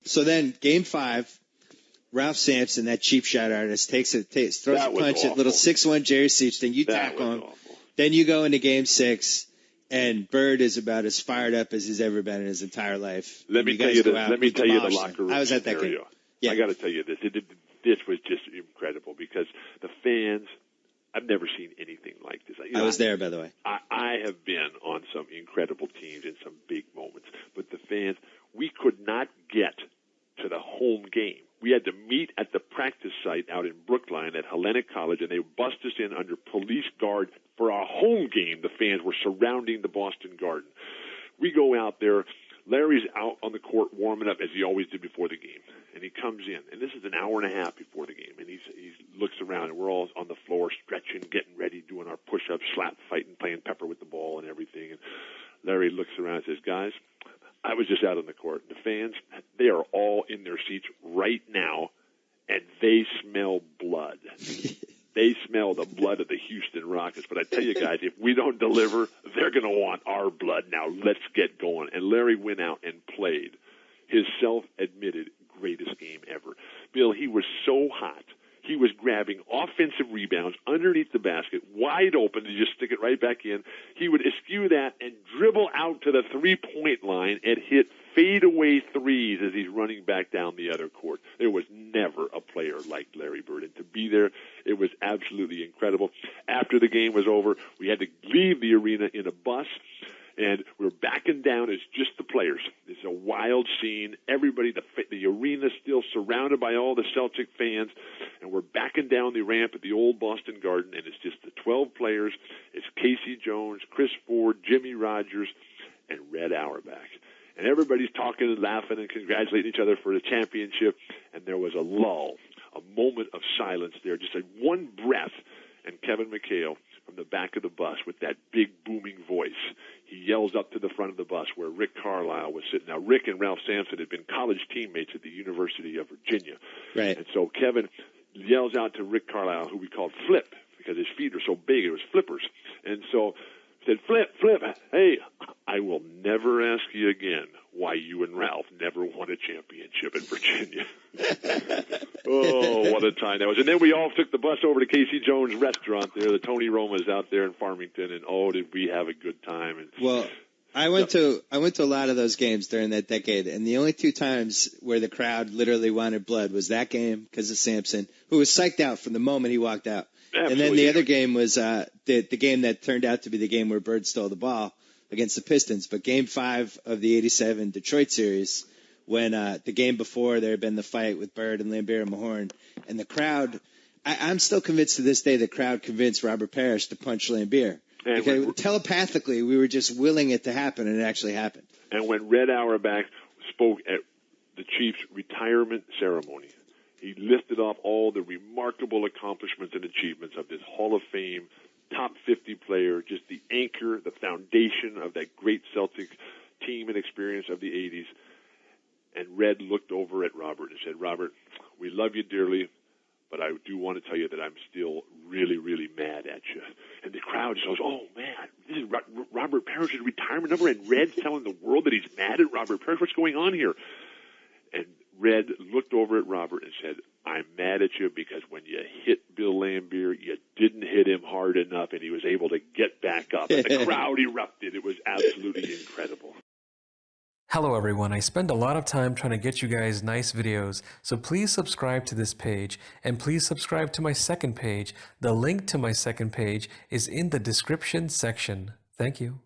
So then game 5, Ralph Sampson, that cheap shot artist, throws a punch at little 6'1" Jerry Seach. Then you tackle him. Awful. Then you go into game 6, and Bird is about as fired up as he's ever been in his entire life. Let me tell you the locker room I was at that scenario. game. Yeah. I got to tell you this. This was just incredible because the fans, I've never seen anything like this. I was there, by the way. I have been on some incredible teams in some big moments, but the fans, we could not get to the home game. We had to meet at the practice site out in Brookline at Hellenic College, and they bussed us in under police guard for our home game. The fans were surrounding the Boston Garden. We go out there. Larry's out on the court warming up, as he always did before the game. And he comes in, and this is an hour and a half before the game, and he looks around, and we're all on the floor stretching, getting ready, doing our push-ups, slap fighting, playing pepper with the ball and everything. And Larry looks around and says, guys, I was just out on the court. The fans, they are all in their seats right now, and they smell blood. They smell the blood of the Houston Rockets. But I tell you guys, if we don't deliver, they're going to want our blood now. Let's get going. And Larry went out and played his self-admitted greatest game ever. Bill, he was so hot. He was grabbing offensive rebounds underneath the basket, wide open, to just stick it right back in. He would eschew that and dribble out to the three-point line and hit fadeaway threes as he's running back down the other court. There was never a player like Larry Bird. And to be there, it was absolutely incredible. After the game was over, we had to leave the arena in a bus, and we're backing down as just the players. It's a wild scene. Everybody, the arena's still surrounded by all the Celtic fans, and we're backing down the ramp at the old Boston Garden, and it's just the 12 players. It's Casey Jones, Chris Ford, Jimmy Rogers, and Red Auerbach. And everybody's talking and laughing and congratulating each other for the championship, and there was a lull, a moment of silence there, just a one breath, and Kevin McHale from the back of the bus with that big booming voice, he yells up to the front of the bus where Rick Carlisle was sitting. Now, Rick and Ralph Sampson had been college teammates at the University of Virginia. Right. And so Kevin yells out to Rick Carlisle, who we called Flip, because his feet are so big, it was flippers. And so he said, Flip, hey, I will never ask you again why you and Ralph never won a championship in Virginia. Oh, what a time that was. And then we all took the bus over to Casey Jones' restaurant there, the Tony Roma's out there in Farmington, and oh, did we have a good time. And well, I went to a lot of those games during that decade, and the only 2 times where the crowd literally wanted blood was that game because of Sampson, who was psyched out from the moment he walked out. Absolutely. And then the other game was the game that turned out to be the game where Bird stole the ball against the Pistons. But Game 5 of the '87 Detroit series, when the game before there had been the fight with Bird and Lambeer and Mahorn, and the crowd, I'm still convinced to this day the crowd convinced Robert Parrish to punch Lambeer. Because telepathically, we were just willing it to happen, and it actually happened. And when Red Auerbach spoke at the Chiefs' retirement ceremony, he listed off all the remarkable accomplishments and achievements of this Hall of Fame, top 50 player, just the anchor, the foundation of that great Celtic team and experience of the 80s. And Red looked over at Robert and said, Robert, we love you dearly, but I do want to tell you that I'm still really, really mad at you. And the crowd goes, oh, man, this is Robert Parrish's retirement number, and Red's telling the world that he's mad at Robert Parrish. What's going on here? And Red looked over at Robert and said, I'm mad at you because when you hit Bill Lambeer, you didn't hit him hard enough, and he was able to get back up. And the crowd erupted. It was absolutely incredible. Hello everyone, I spend a lot of time trying to get you guys nice videos, so please subscribe to this page, and please subscribe to my second page. The link to my second page is in the description section. Thank you.